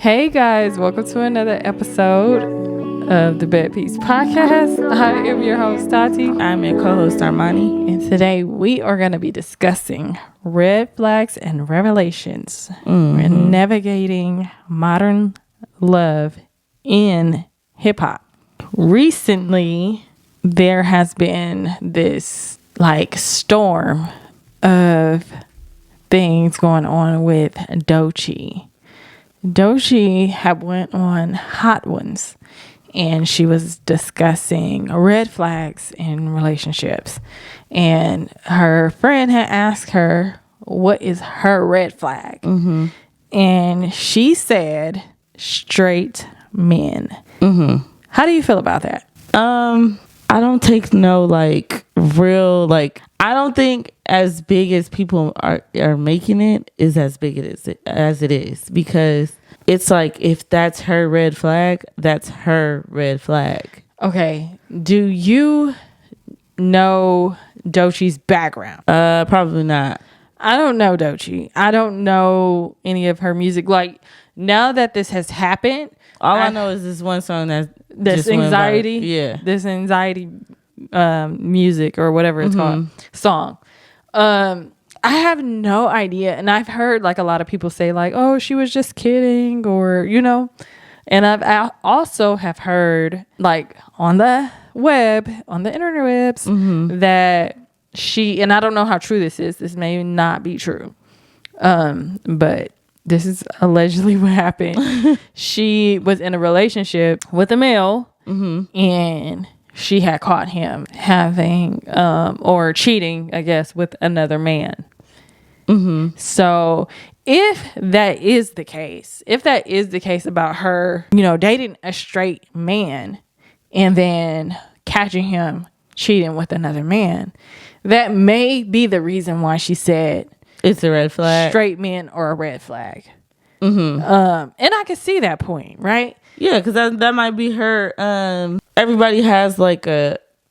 Hey guys, welcome to another episode of the Bed Peace Podcast. I am your host, Tati. I'm your co-host, Armani. And today we are going to be discussing red flags and revelations. We're navigating modern love in hip-hop. Recently, there has been this storm of things going on with Doechii. Doechii had went on Hot Ones and she was discussing red flags in relationships, and her friend had asked her what is her red flag, and she said straight men. How do you feel about that? I don't take no real I don't think as big as people are making it is as big as it is, because it's like, if that's her red flag, that's her red flag. Okay, do you know Doechii's background? Probably not. I don't know Doechii. I don't know any of her music. Like, now that this has happened, all I know is this one song this just anxiety, this anxiety music or whatever it's called, song. I have no idea, and I've heard a lot of people say oh, she was just kidding, or and I also have heard on the web, on the interwebs, that she, and I don't know how true this is, this may not be true, but this is allegedly what happened. She was in a relationship with a male, and she had caught him having or cheating, I guess, with another man. So if that is the case about her, dating a straight man and then catching him cheating with another man, that may be the reason why she said it's a red flag. Straight men are a red flag. And I can see that point, right? Yeah, because that might be her. Everybody has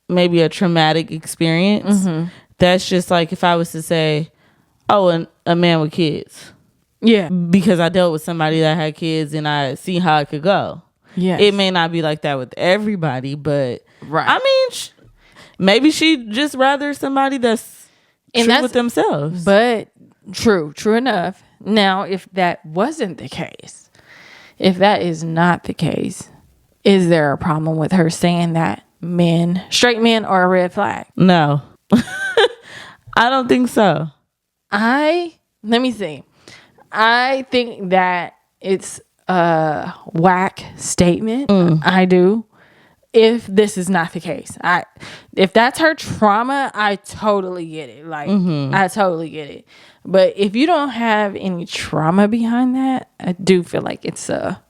maybe a traumatic experience. That's just if I was to say, oh, a man with kids. Yeah. Because I dealt with somebody that had kids and I see how it could go. Yeah. It may not be like that with everybody, but right. I mean, maybe she just rather somebody that's true with themselves. But true enough. Now, if that wasn't the case, if that is not the case, is there a problem with her saying that straight men are a red flag? No. I don't think so. Let me see. I think that it's a whack statement. I do. If this is not the case, if that's her trauma, I totally get it. I totally get it. But if you don't have any trauma behind that, I do feel like it's a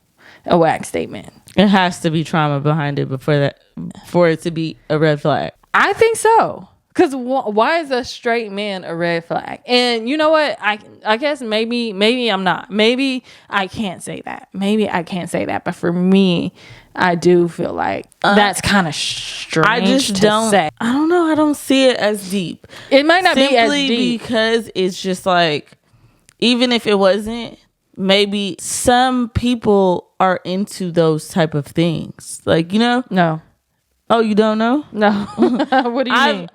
whack statement. It has to be trauma behind it for it to be a red flag. I think so. Because why is a straight man a red flag? And you know what? I guess maybe I'm not. Maybe I can't say that. But for me, I do feel like that's kind of strange. I just don't say. I don't know. I don't see it as deep. It might not be as deep because it's just even if it wasn't, maybe some people are into those type of things. No. Oh, you don't know? No. What do you mean?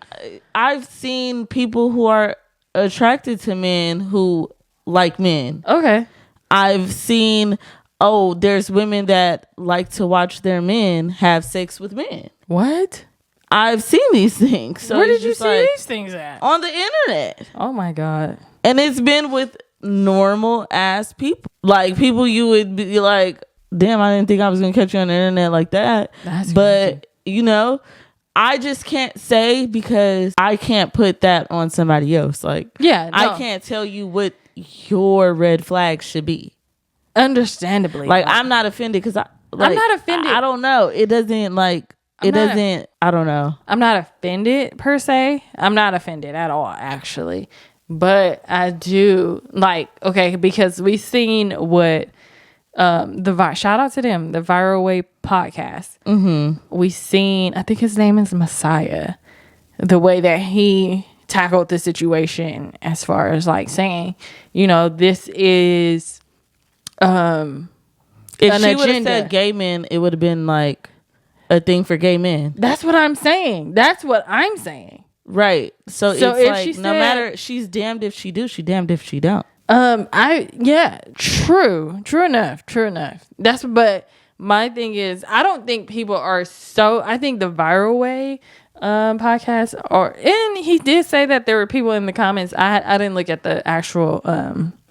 I've seen people who are attracted to men who like men. Okay. I've seen, there's women that like to watch their men have sex with men. What? I've seen these things. So where did you see these things at? On the internet. Oh my God. And it's been with normal ass people. People you would be like, damn, I didn't think I was going to catch you on the internet like that. That's crazy. But I just can't say, because I can't put that on somebody else. I can't tell you what your red flag should be. Understandably. I'm not offended because I'm not offended. I don't know. It doesn't I don't know. I'm not offended per se. I'm not offended at all, actually. But I do because we've seen what shout out to them, the Viral Way podcast. We seen, I think his name is Messiah, the way that he tackled the situation, as far as saying, this is If she would have said gay men, it would have been like a thing for gay men. That's what I'm saying. Right. So it's like no matter, she's damned if she do, she damned if she don't. True enough. But my thing is, I don't think people are I think the Viral Way podcast and he did say that there were people in the comments. I didn't look at the actual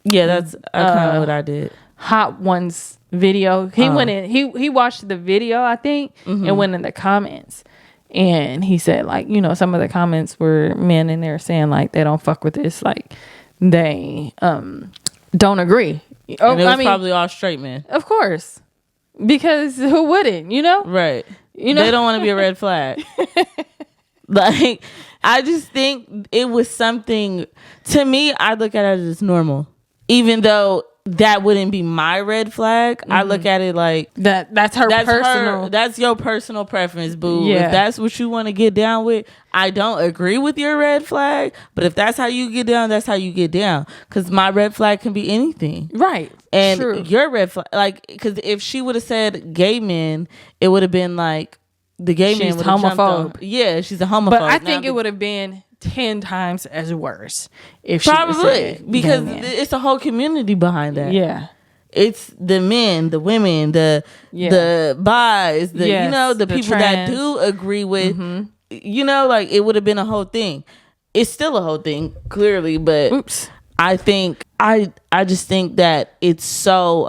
that's kind of what I did. Hot Ones video. He went in, he watched the video, I think, and went in the comments. And he said, like, you know, some of the comments were men in there saying like they don't fuck with this, like they don't agree. And it was probably all straight men. Of course. Because who wouldn't, you know? Right. You know, they don't want to be a red flag. Like, I just think it was something, to me, I look at it as normal. Even though that wouldn't be my red flag, I look at it like that's personal. That's your personal preference, boo. Yeah. If that's what you want to get down with, I don't agree with your red flag, but if that's how you get down, that's how you get down. Because my red flag can be anything, right? And true. Your red flag, like, because if she would have said gay men, it would have been like the gay man would have jumped on. Yeah, she's a homophobe. But I think it would have been 10 times as worse if she probably, because it's a whole community behind that. Yeah, it's the men, the women, the bis, you know, the people that do agree with, you know, like it would have been a whole thing. It's still a whole thing, clearly, but I think I just think that it's so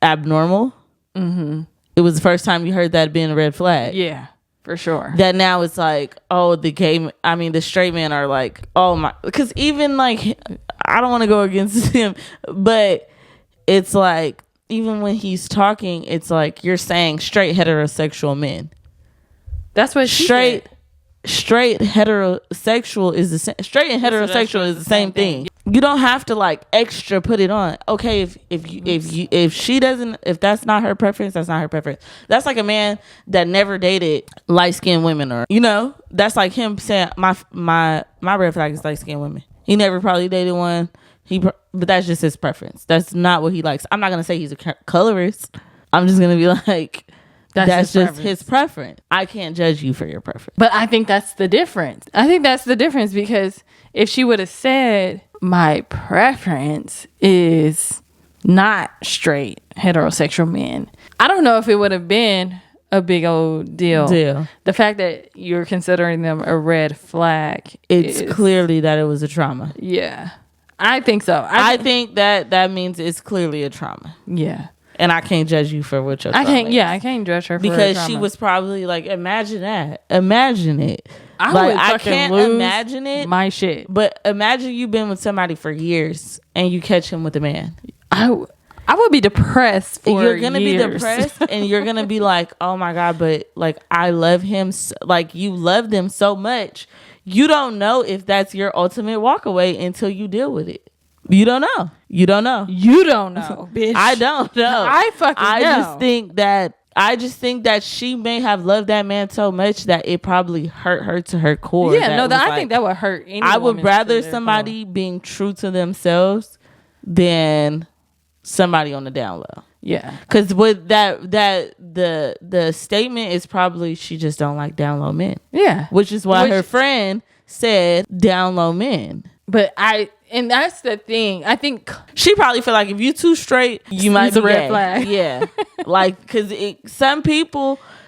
abnormal. It was the first time you heard that being a red flag. Yeah, for sure. That now it's like, oh, the straight men are like, oh my, because even like, I don't want to go against him, but it's like, even when he's talking, it's like you're saying straight heterosexual men. That's what she said. Straight heterosexual is the same. Straight and heterosexual is the same thing. You don't have to like extra put it on. Okay, if she doesn't, if that's not her preference, that's not her preference. That's like a man that never dated light skinned women, or you know, that's like him saying my red flag is light skinned women. He never probably dated one. But that's just his preference. That's not what he likes. I'm not gonna say he's a colorist. I'm just gonna be like, that's just his preference. I can't judge you for your preference. But I think that's the difference. Because if she would have said, my preference is not straight heterosexual men, I don't know if it would have been a big old deal. The fact that you're considering them a red flag, it's clearly that it was a trauma. Yeah, I think so. I think that means it's clearly a trauma. Yeah. And I can't judge you for what your trauma is. I can't judge her for because she was probably like, imagine it. I can't imagine it. My shit. But imagine you've been with somebody for years and you catch him with a man. I would be depressed for You're gonna years. be depressed and you're gonna be like, oh my God, but like I love him. Like you love them so much. You don't know if that's your ultimate walk away until you deal with it. You don't know. You don't know, bitch. I don't know. I just think that she may have loved that man so much that it probably hurt her to her core. Yeah, I think that would hurt anyone. I would rather somebody being true to themselves than somebody on the down low. Yeah, because with the statement is probably she just don't like down low men. Yeah, which is why her friend said down low men. But and that's the thing. I think she probably feel like if you too straight, you might be a red flag. Yeah, like because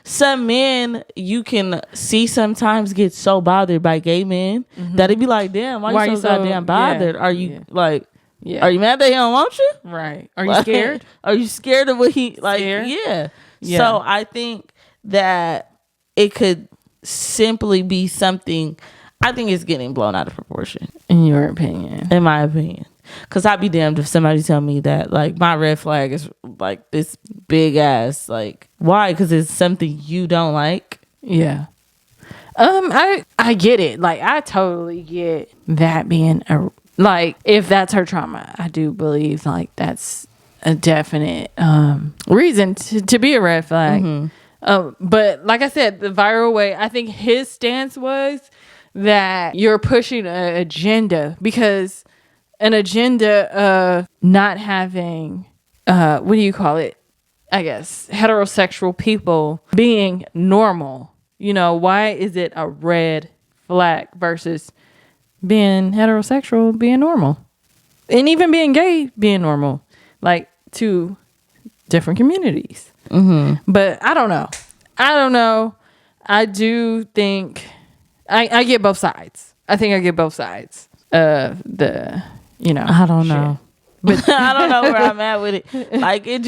some men you can see sometimes get so bothered by gay men that it be like, damn, why you so goddamn bothered? Yeah, are you like? Yeah. Are you mad that he don't want you? Right. Are you scared? Are you scared of what he like? Yeah. So I think that it could simply be something. I think it's getting blown out of proportion. In your opinion? In my opinion. Because I'd be damned if somebody tell me that, like, my red flag is, like, this big ass. Like, why? Because it's something you don't like? Yeah. I get it. Like, I totally get that being like, if that's her trauma, I do believe, like, that's a definite reason to be a red flag. But, like I said, the Viral Way, I think his stance was that you're pushing an agenda, because an agenda of not having what do you call it, I guess, heterosexual people being normal. You know, why is it a red flag versus being heterosexual being normal? And even being gay being normal. Like, two different communities. But I don't know. I do think I get both sides. I think I get both sides of the, I don't know. But I don't know where I'm at with it. Like, it's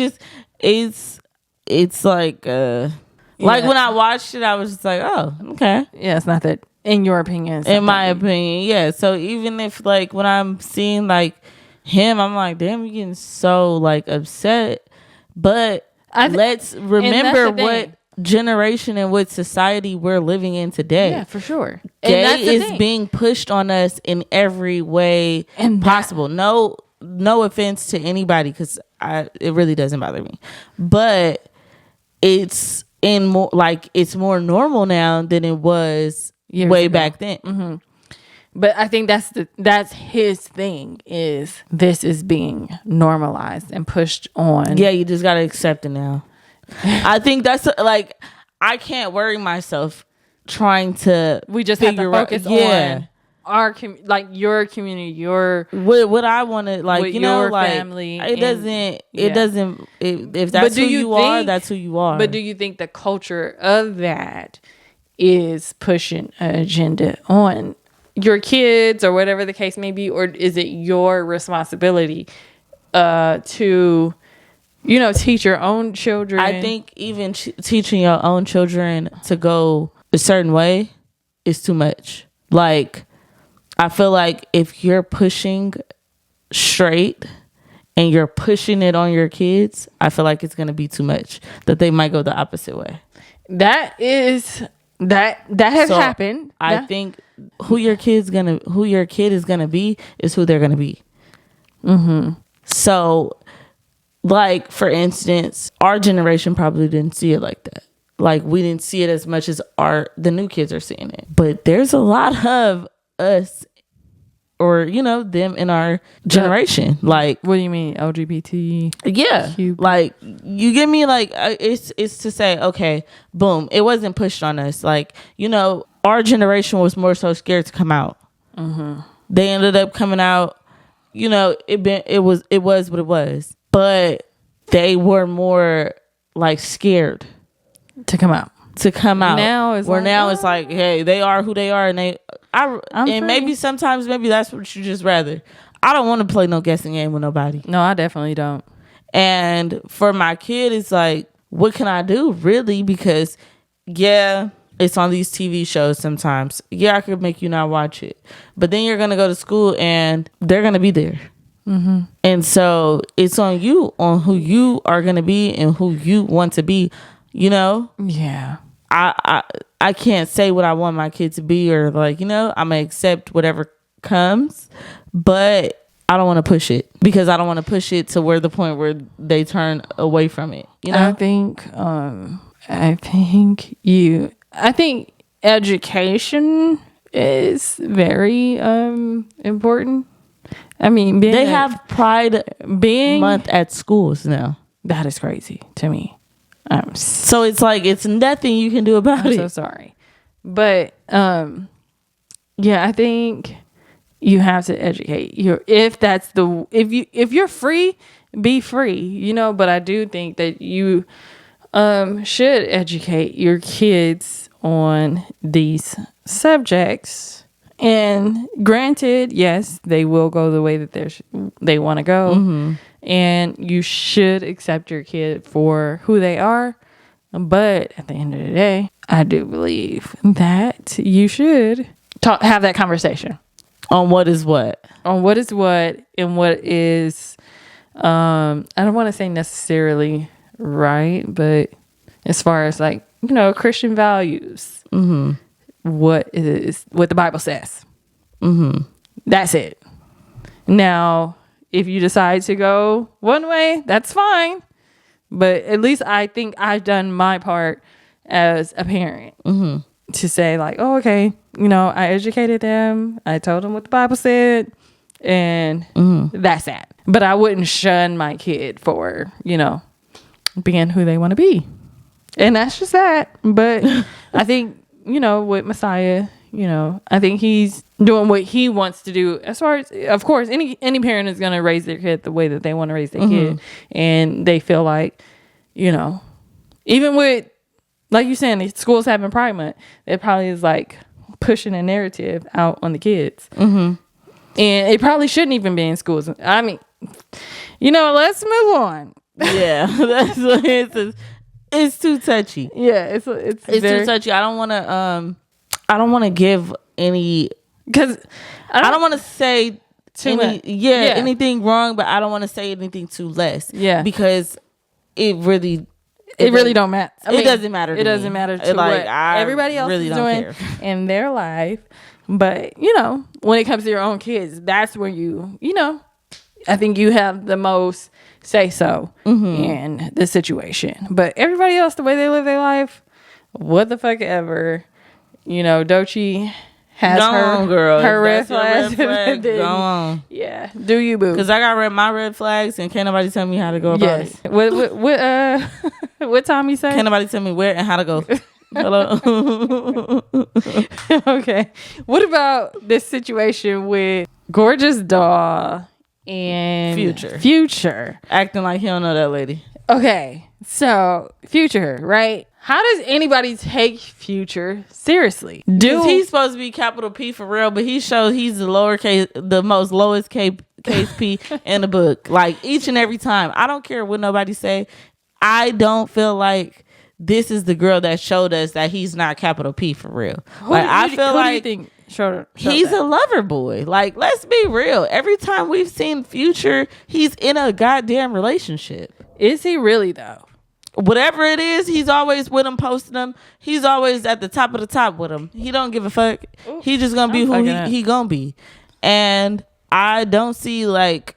like like when I watched it, I was just like, oh, okay. Yeah, it's not that, in your opinion. In my opinion, yeah. So even if, like, when I'm seeing, like, him, I'm like, damn, you're getting so, like, upset. But let's remember what generation and what society we're living in today. Yeah, for sure. Gay is being pushed on us in every way possible. No offense to anybody, because it really doesn't bother me. But it's it's more normal now than it was way back then. Mm-hmm. But I think that's his thing, is this is being normalized and pushed on. Yeah, you just gotta accept it now. I think that's like, I can't worry myself trying to. We just have to focus on our your community, your what I want to, like, your like, family. It doesn't. If that's who you are, that's who you are. But do you think the culture of that is pushing an agenda on your kids or whatever the case may be, or is it your responsibility to teach your own children? I think even teaching your own children to go a certain way is too much. Like, I feel like if you're pushing straight and you're pushing it on your kids, I feel like it's going to be too much, that they might go the opposite way. That has happened. I think who your kid is gonna be is who they're gonna be. So, like, for instance, our generation probably didn't see it like that. Like, we didn't see it as much as the new kids are seeing it. But there's a lot of us, or them in our generation. Like, what do you mean, LGBT? Yeah, like, you get me? Like, it's to say, okay, boom, it wasn't pushed on us. Like, our generation was more so scared to come out. They ended up coming out. It was what it was. But they were more, like, scared to come out. Now it's like, hey, they are who they are, and maybe sometimes that's what you just rather. I don't want to play no guessing game with nobody. No, I definitely don't. And for my kid, it's like, what can I do, really? Because it's on these TV shows sometimes. I could make you not watch it, but then you're gonna go to school and they're gonna be there. And so it's on you, on who you are gonna be and who you want to be. Yeah. I can't say what I want my kid to be, or, like, I'm gonna accept whatever comes, but I don't want to push it, because I don't want to push it to where the point where they turn away from it. I think education is very important. I mean, they have Pride Month at schools now. That is crazy to me. So it's like, it's nothing you can do about it. I'm so sorry. But I think you have to educate if you're free, be free, but I do think that you should educate your kids on these subjects. And granted, yes, they will go the way that they want to go. And you should accept your kid for who they are. But at the end of the day, I do believe that you should have that conversation. On what is what? On what is what, and what is, I don't want to say necessarily right, but as far as, like, Christian values, what the Bible says. That's it. Now, if you decide to go one way, that's fine. But at least I think I've done my part as a parent to say, like, oh, okay, I educated them. I told them what the Bible said, and that's that. But I wouldn't shun my kid for, being who they want to be. And that's just that. But I think, with Messiah, I think he's doing what he wants to do. As far as, of course, any parent is going to raise their kid the way that they want to raise their kid. And they feel like, even with, like you're saying, the schools having Pride Month, it probably is like pushing a narrative out on the kids. And it probably shouldn't even be in schools. I mean, let's move on. Yeah, that's what it's too touchy. Yeah, it's too touchy. I don't want to give any, because I don't want to say anything wrong, but I don't want to say anything too less. Yeah, because it really don't matter. It doesn't matter. It doesn't matter to what everybody else is doing in their life. But when it comes to your own kids, that's where I think you have the most say so in the situation. But everybody else, the way they live their life, what the fuck ever. Doechii has her red flags. Go on. Yeah, do you, boo? Because I got my red flags, and can't nobody tell me how to go about it. What time you say? Can't nobody tell me where and how to go. Hello. Okay. What about this situation with Gorgeous Doll and Future acting like he don't know that lady? Okay, so Future, right? How does anybody take Future seriously? He's supposed to be capital P for real, but he shows he's the lowest case P in the book. Like each and every time. I don't care what nobody say. I don't feel like this is the girl that showed us that he's not capital P for real. I feel like he's a lover boy. Like, let's be real. Every time we've seen Future, he's in a goddamn relationship. Is he really though? Whatever it is, he's always with him, posting them. He's always at the top of the top with him. He don't give a fuck. He just gonna be who he gonna be. And I don't see like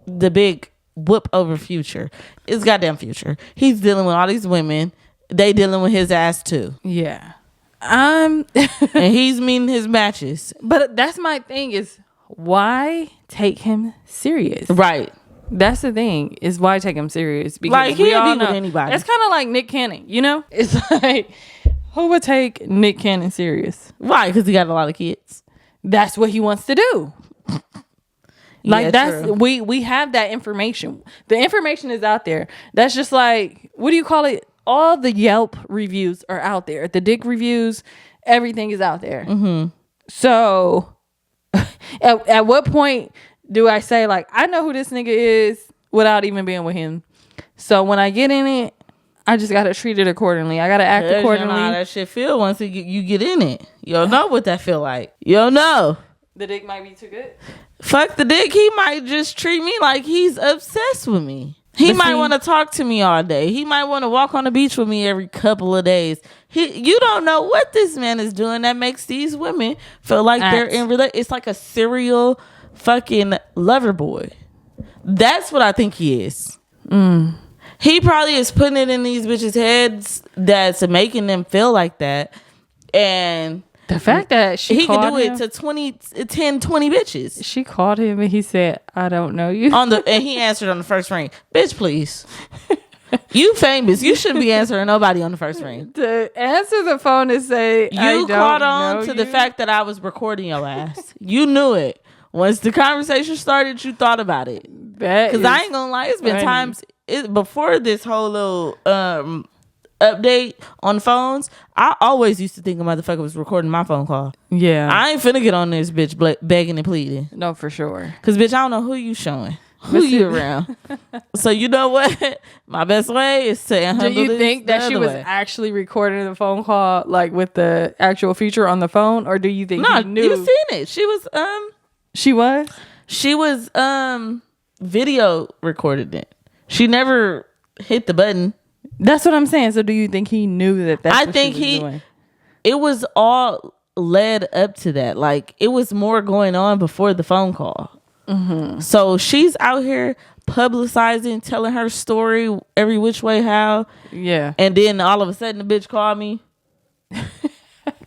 the big whoop over Future. It's goddamn Future. He's dealing with all these women. They dealing with his ass too. Yeah. And he's meeting his matches. But that's my thing is, why take him serious? Right. That's the thing, is why take him serious? Because like he'll be with anybody. It's kind of like Nick Cannon, It's like, who would take Nick Cannon serious? Why? Because he got a lot of kids. That's what he wants to do. Like that's true. we have that information. The information is out there. That's just like, what do you call it? All the Yelp reviews are out there. The dick reviews, everything is out there. So at what point do I say, like, I know who this nigga is without even being with him? So when I get in it, I just gotta treat it accordingly. I gotta act accordingly. You know how that shit feel once you get in it. You don't know what that feel like. You don't know. The dick might be too good. Fuck the dick. He might just treat me like he's obsessed with me. He might want to talk to me all day. He might want to walk on the beach with me every couple of days. You don't know what this man is doing that makes these women feel like they're in It's like a serial fucking lover boy. That's what I think he is. He probably is putting it in these bitches' heads that's making them feel like that. And the fact that he could do it to 20 bitches. She called him and he said, "I don't know you." And he answered on the first ring. Bitch, please. You famous. You shouldn't be answering nobody on the first ring. To answer the phone and say, you caught on to the fact that I was recording your ass. You knew it. Once the conversation started, you thought about it. Because I ain't gonna lie, it's been times before this whole little update on phones. I always used to think a motherfucker was recording my phone call. Yeah, I ain't finna get on this bitch begging and pleading. No, for sure. Because bitch, I don't know who you showing. Who you around? So you know what? My best way is to handle. Do you think that she was actually recording the phone call, like with the actual feature on the phone, or do you think he knew? You seen it? She was She was video recorded it. She never hit the button. That's what I'm saying. So do you think he knew that? That's what she was doing? It was all led up to that. Like it was more going on before the phone call. Mm-hmm. So she's out here publicizing, telling her story every which way how. Yeah. And then all of a sudden the bitch called me.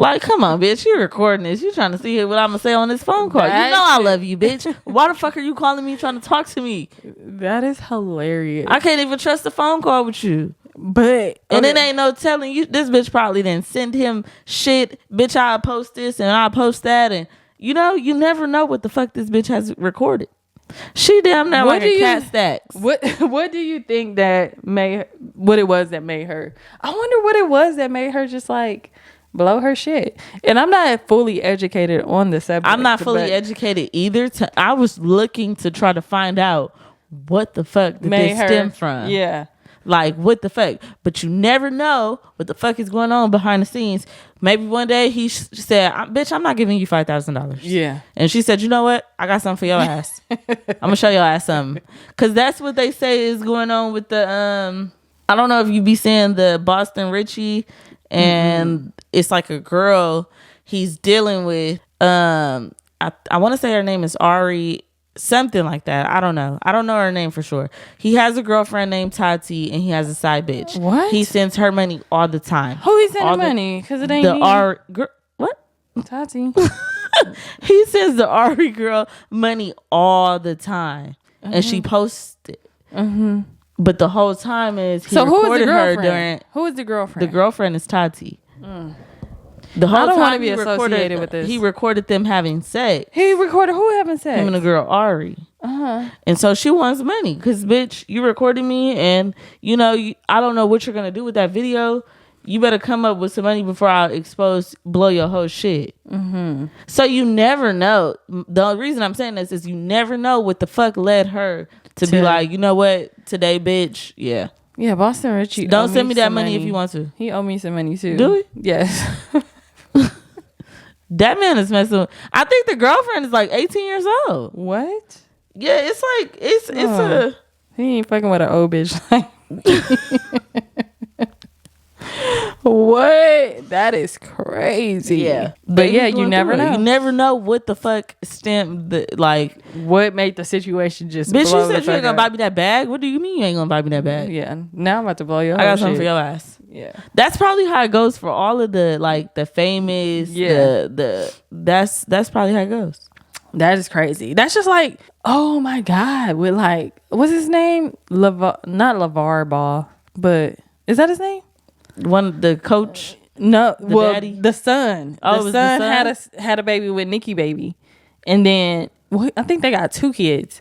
Like, come on, bitch. You recording this. You trying to see what I'm going to say on this phone call. That you know I shit- love you, bitch. Why the fuck are you calling me trying to talk to me? That is hilarious. I can't even trust a phone call with you. But And it ain't no telling you. This bitch probably didn't send him shit. Bitch, I'll post this and I'll post that. And, you know, you never know what the fuck this bitch has recorded. She damn near like a cat stacks. What do you think that what it was that made her? I wonder what it was that made her just like blow her shit. And I'm not fully educated on the subject. I'm not fully educated either. I was looking to try to find out what the fuck did this stem from. Yeah. Like, what the fuck? But you never know what the fuck is going on behind the scenes. Maybe one day he said, bitch, I'm not giving you $5,000. Yeah. And she said, you know what? I got something for your ass. I'm going to show your ass something. Because that's what they say is going on with the, I don't know if you be seeing the Boston Richie. And it's like a girl he's dealing with. I want to say her name is Ari. Something like that. I don't know her name for sure. He has a girlfriend named Tati and he has a side bitch. What? He sends her money all the time. Who he sending money? Because it ain't me. What? Tati. He sends the Ari girl money all the time. And she posts it. But the whole time is he recorded her during. Who is the girlfriend? The girlfriend is Tati. The whole I don't want to time be associated with this. He recorded them having sex. He recorded who having sex? Him and the girl Ari. And so she wants money because, bitch, you recorded me and, you know, I don't know what you're going to do with that video. You better come up with some money before I blow your whole shit. So you never know. The reason I'm saying this is you never know what the fuck led her to be like, you know what, today, bitch, yeah. Yeah, Boston Richie. Don't send me that money if you want to. He owe me some money too. Do he? Yes. That man is messing with, I think the girlfriend is like 18 years old. What? Yeah, it's like it's a he ain't fucking with an old bitch. What? That is crazy. Yeah. But yeah, you never know. You never know what the fuck what made the situation just bitch, blow you said you ain't gonna buy me that bag? What do you mean you ain't gonna buy me that bag? Yeah. Now I'm about to blow your I got whole something shit. for your ass. Yeah. That's probably how it goes for all of the like the famous that's probably how it goes. That is crazy. That's just like, oh my God, with like, what's his name? Not LeVar Ball, but is that his name? The coach. No, daddy? the son. Oh, the son had a baby with Nikki Baby, and then I think they got 2 kids,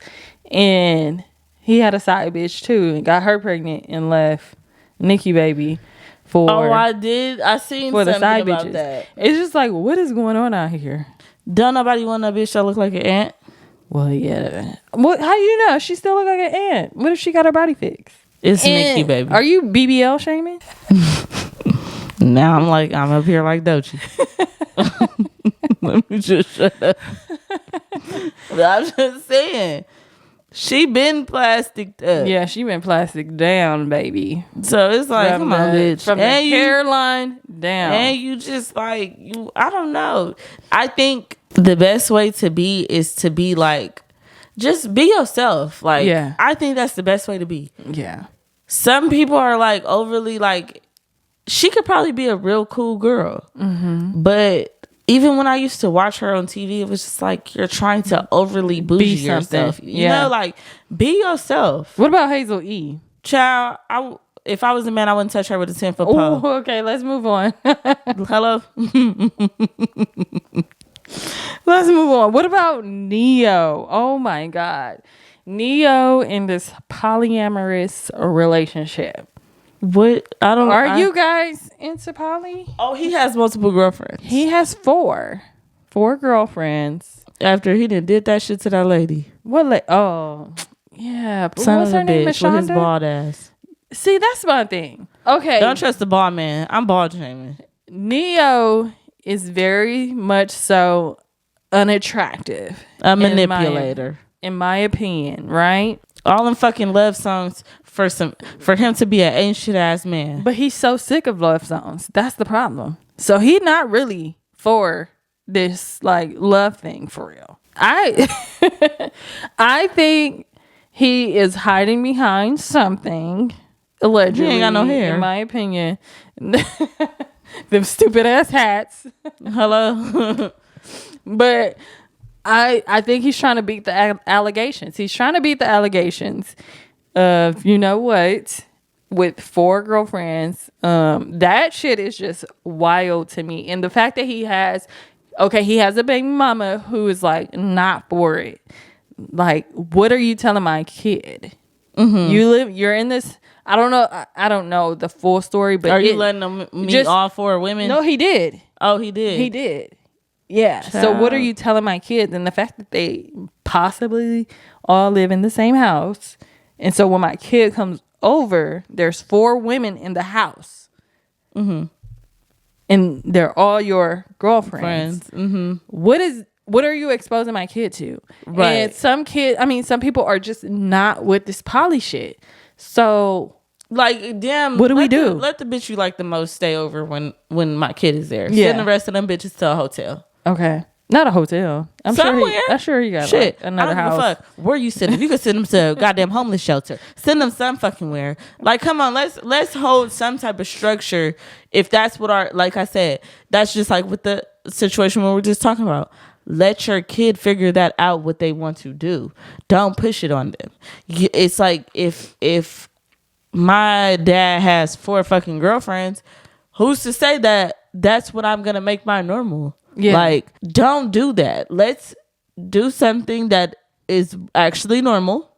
and he had a side bitch too, and got her pregnant and left Nikki Baby for. Oh, I did. I seen for something the side about bitches. that. It's just like, what is going on out here? Don't nobody want a bitch that look like an ant? Well, yeah. What? How do you know she still look like an ant? What if she got her body fixed? It's Nikki Baby. Are you BBL shaming? Now I'm up here like Doechii. Let me just shut up. But I'm just saying, she been plastic up. Yeah, she been plastic down, baby. So it's like, come on, bitch. From the hairline down. And you just like, I don't know. I think the best way to be is to be like, just be yourself. Like, yeah. I think that's the best way to be. Yeah. Some people are like overly like, she could probably be a real cool girl. But even when I used to watch her on TV, it was just like, you're trying to overly bougie yourself. You know, like, be yourself. What about Hazel E? Child, if I was a man, I wouldn't touch her with a 10-foot pole. Ooh, okay, let's move on. Hello? Let's move on. What about Neo? Oh my God. Neo in this polyamorous relationship. What? Are you guys into poly? Oh, he has multiple girlfriends. He has 4 girlfriends. After he did that shit to that lady. What? Oh, yeah. Son What's of her a name? bitch with his bald ass. See, that's my thing. Okay. Don't trust the bald man. I'm bald shaming. Neo is very much so unattractive. A manipulator. In my opinion, right? All them fucking love songs for him to be an ain't shit ass man. But he's so sick of love songs. That's the problem. So he's not really for this like love thing for real. I think he is hiding behind something. Allegedly. He ain't got no hair. In my opinion. them stupid ass hats. Hello. But I think he's trying to beat the allegations. He's trying to beat the allegations of, you know what, with 4 girlfriends. That shit is just wild to me. And the fact that he has a baby mama who is like not for it. Like, what are you telling my kid? You're in this. I don't know the full story, but are you letting him meet all 4 women? No, he did. Oh, he did. He did. Yeah. Child. So what are you telling my kids? And the fact that they possibly all live in the same house. And so when my kid comes over, there's 4 women in the house. And they're all your girlfriends. What are you exposing my kid to? Right. And some people are just not with this poly shit. So like, damn, what do we do? Let the bitch you like the most stay over when my kid is there. Yeah. Send the rest of them bitches to a hotel. Okay. Not a hotel. I'm sure he got shit. Like another house. Give a fuck. Where you send them? You could send them to a goddamn homeless shelter. Send them some fucking where. Like, come on, let's hold some type of structure. If that's what like I said, that's just like with the situation we were just talking about. Let your kid figure that out, what they want to do. Don't push it on them. It's like if my dad has 4 fucking girlfriends, who's to say that that's what I'm gonna make my normal? Yeah. Like, don't do that. Let's do something that is actually normal.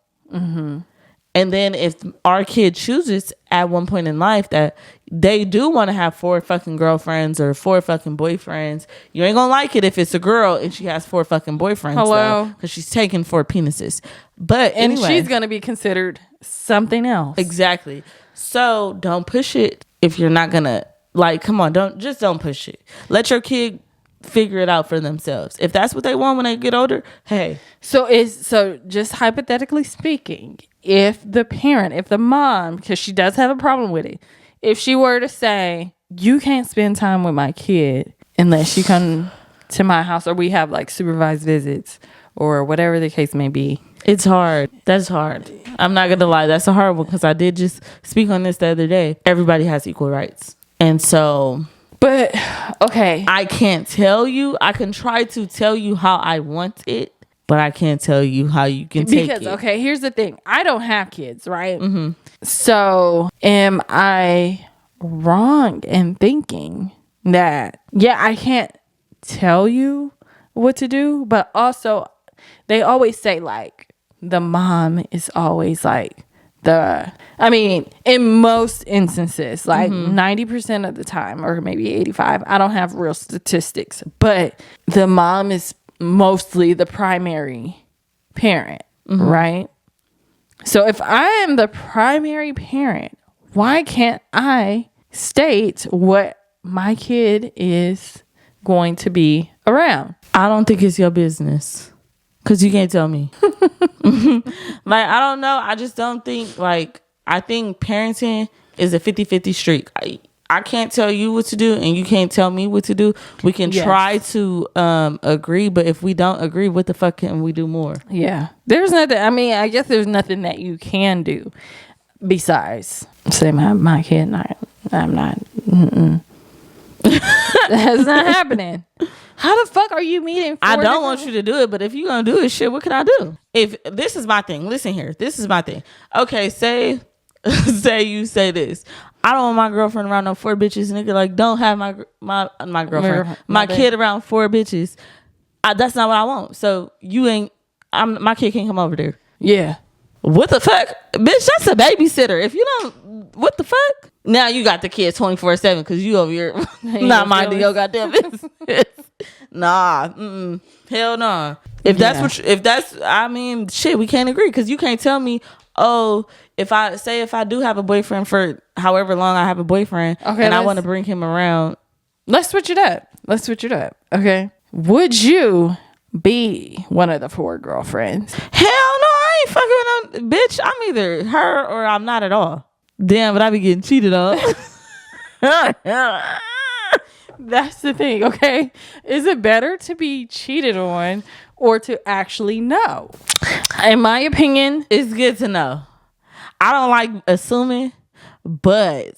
And then if our kid chooses at one point in life that they do want to have 4 fucking girlfriends or 4 fucking boyfriends, you ain't gonna like it if it's a girl and she has 4 fucking boyfriends. Hello, because she's taking 4 penises. But anyway, she's gonna be considered something else. Exactly. So don't push it if you're not gonna, like, come on, don't push it. Let your kid figure it out for themselves. If that's what they want when they get older, hey. So just hypothetically speaking, if the mom, because she does have a problem with it, if she were to say, you can't spend time with my kid unless you come to my house or we have like supervised visits or whatever the case may be. It's hard. That's hard. I'm not gonna lie. That's a hard one because I did just speak on this the other day. Everybody has equal rights. And so... But, okay. I can't tell you. I can try to tell you how I want it, but I can't tell you how you can take it. Because, okay, here's the thing. I don't have kids, right? So, am I wrong in thinking that, yeah, I can't tell you what to do, but also they always say, like, the mom is always, like, in most instances, like 90% of the time, or maybe 85, I don't have real statistics, but the mom is mostly the primary parent, right? So if I am the primary parent, why can't I state what my kid is going to be around? I don't think it's your business. Because you can't tell me. Like, I don't know. I just don't think, like, I think parenting is a 50-50 streak. I can't tell you what to do and you can't tell me what to do. We can try to agree, but if we don't agree, what the fuck can we do more? Yeah. There's nothing, I guess there's nothing that you can do besides say my kid, I'm not. That's not happening. How the fuck are you meeting? I don't want you to do it, but if you're gonna do it, shit, what can I do? If this is my thing, listen here. This is my thing. Okay, say you say this. I don't want my girlfriend around no 4 bitches, nigga. Like, don't have my girlfriend, my kid around 4 bitches. That's not what I want. So my kid can't come over there. Yeah. What the fuck, bitch? That's a babysitter. If you don't, what the fuck? Now you got the kid 24/7 because you over here not minding your goddamn business. Nah, hell nah. If that's shit, we can't agree because you can't tell me, oh, if I do have a boyfriend for however long I have a boyfriend, okay, and I want to bring him around. Let's switch it up. Okay. Would you be one of the 4 girlfriends? Hell no, I ain't fucking with no bitch. I'm either her or I'm not at all. Damn, but I be getting cheated on. That's the thing, okay? Is it better to be cheated on or to actually know? In my opinion, it's good to know. I don't like assuming, but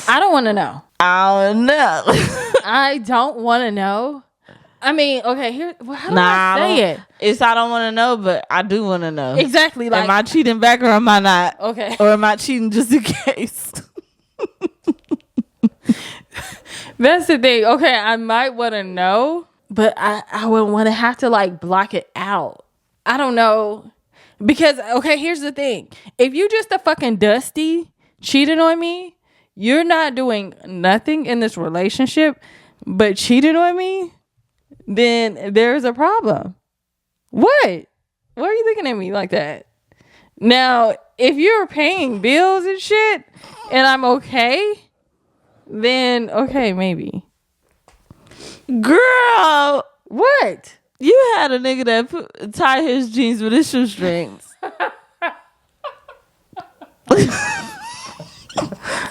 I don't want to know. I don't know. I don't want to know. I mean, okay, here. Well, how do I say it? I don't want to know, but I do want to know. Exactly. Like, am I cheating back or am I not? Okay. Or am I cheating just in case? That's the thing. Okay, I might want to know, but I would want to have to like block it out. I don't know. Because, okay, here's the thing. If you just a fucking dusty cheating on me, you're not doing nothing in this relationship but cheating on me, then there's a problem. What? Why are you looking at me like that? Now, if you're paying bills and shit and I'm okay, then okay, maybe. Girl, what? You had a nigga that tie his jeans with his shoestrings.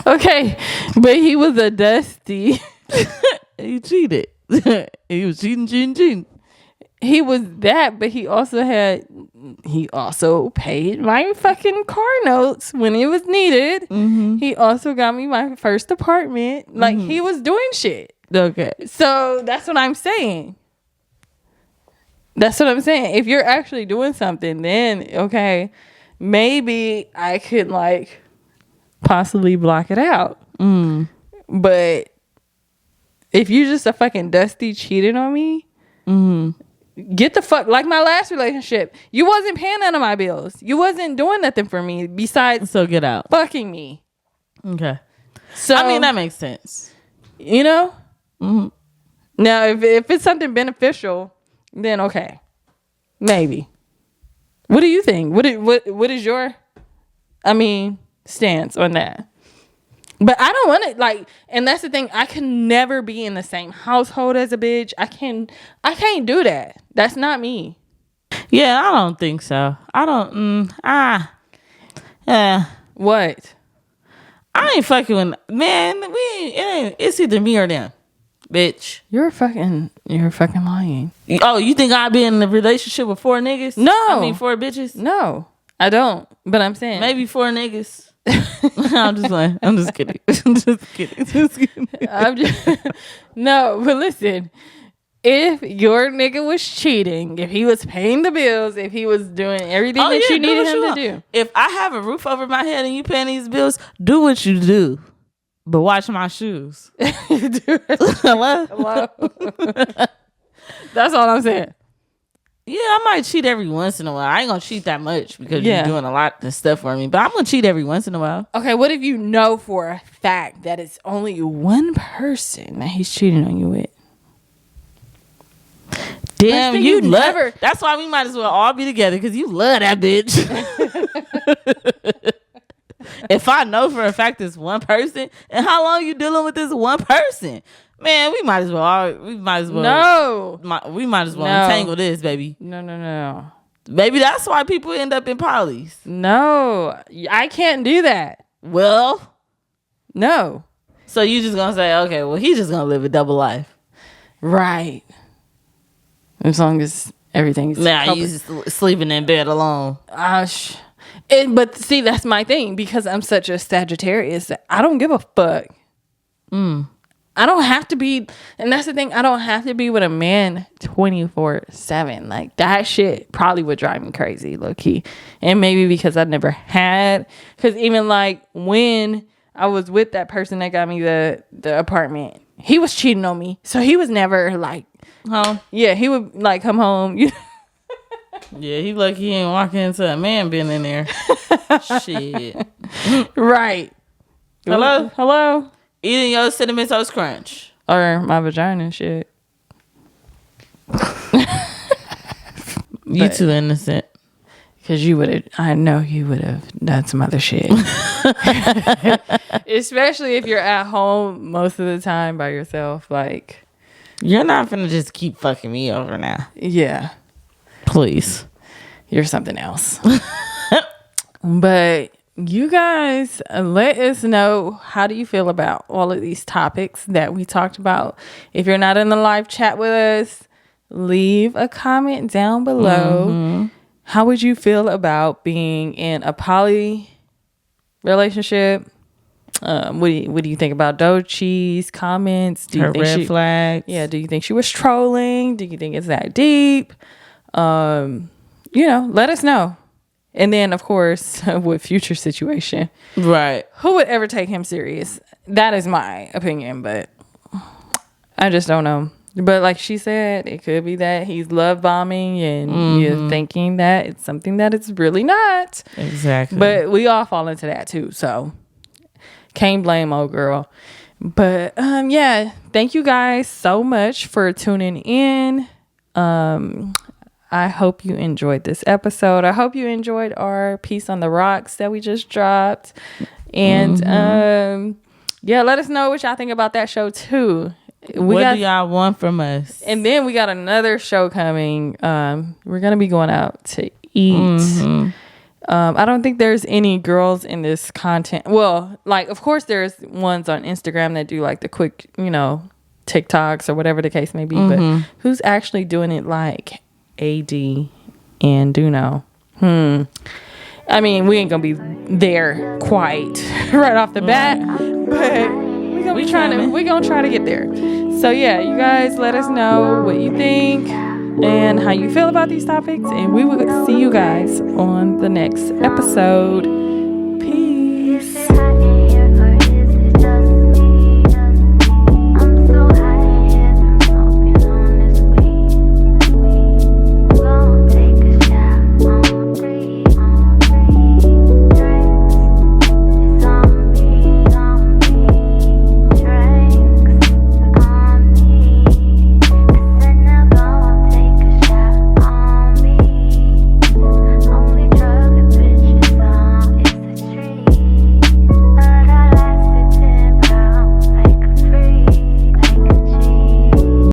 Okay, but he was a dusty. He cheated. He was cheating. He was that, but he also paid my fucking car notes when it was needed. Mm-hmm. He also got me my first apartment. Like, he was doing shit. Okay. So that's what I'm saying. If you're actually doing something, then okay, maybe I could like possibly block it out. But if you just a fucking dusty cheating on me, get the fuck, like my last relationship, you wasn't paying none of my bills. You wasn't doing nothing for me besides so get out fucking me. Okay. So I mean, that makes sense. You know? Now if it's something beneficial, then okay, maybe. What do you think? What is your stance on that? But I don't want it, like, and that's the thing. I can never be in the same household as a bitch. I can't do that. That's not me. Yeah, I don't think so. I don't. What? I ain't fucking with, man. It's either me or them, bitch. You're fucking lying. Oh, you think I be in a relationship with 4 niggas? No, I mean 4 bitches. No, I don't. But I'm saying maybe 4 niggas. I'm just kidding. No, but listen, if your nigga was cheating, if he was paying the bills, if he was doing everything that you needed him to do. If I have a roof over my head and you paying these bills, do what you do. But watch my shoes. Hello? That's all I'm saying. Yeah, I might cheat every once in a while. I ain't gonna cheat that much because you're doing a lot of stuff for me. But I'm gonna cheat every once in a while. Okay, what if you know for a fact that it's only one person that he's cheating on you with? Damn, you love. That's why we might as well all be together because you love that bitch. If I know for a fact it's one person, and how long you dealing with this one person? Man, we might as well untangle this, baby. No. Maybe that's why people end up in polys. No, I can't do that. Well, no. So you just gonna say, okay, well, he's just gonna live a double life. Right. As long as everything's you sleeping in bed alone. But see, that's my thing, because I'm such a Sagittarius. I don't give a fuck. I don't have to be, and that's the thing, I don't have to be with a man 24/7. Like, that shit probably would drive me crazy, low key. And maybe because I never had, because even like when I was with that person that got me the apartment, he was cheating on me. So he was never like home. Yeah, he would like come home. Yeah, he lucky he ain't walking into a man being in there. Shit. Right. Hello? Eating your cinnamon toast crunch. Or my vagina and shit. You too innocent. Because I know you would have done some other shit. Especially if you're at home most of the time by yourself. Like, you're not finna just keep fucking me over now. Yeah. Please. You're something else. But you guys, let us know, how do you feel about all of these topics that we talked about? If you're not in the live chat with us, leave a comment down below. How would you feel about being in a poly relationship? What do you think about Doechii's comments? Do you Her think red flags. Yeah. Do you think she was trolling? Do you think it's that deep? Let us know. And then, of course, with Future situation, right? Who would ever take him serious? That is my opinion, but I just don't know. But like she said, it could be that he's love bombing and you're thinking that it's something that it's really not. Exactly. But we all fall into that too. So can't blame old girl. But thank you guys so much for tuning in. I hope you enjoyed this episode. I hope you enjoyed our piece on the rocks that we just dropped. And let us know what y'all think about that show too. What do y'all want from us? And then we got another show coming. We're gonna be going out to eat. I don't think there's any girls in this content. Well, like of course there's ones on Instagram that do like the quick, TikToks or whatever the case may be. But who's actually doing it like AD and Duno? I mean, we ain't gonna be there quite right off the bat, but we're gonna try to get there. So yeah, you guys let us know what you think and how you feel about these topics, and we will see you guys on the next episode.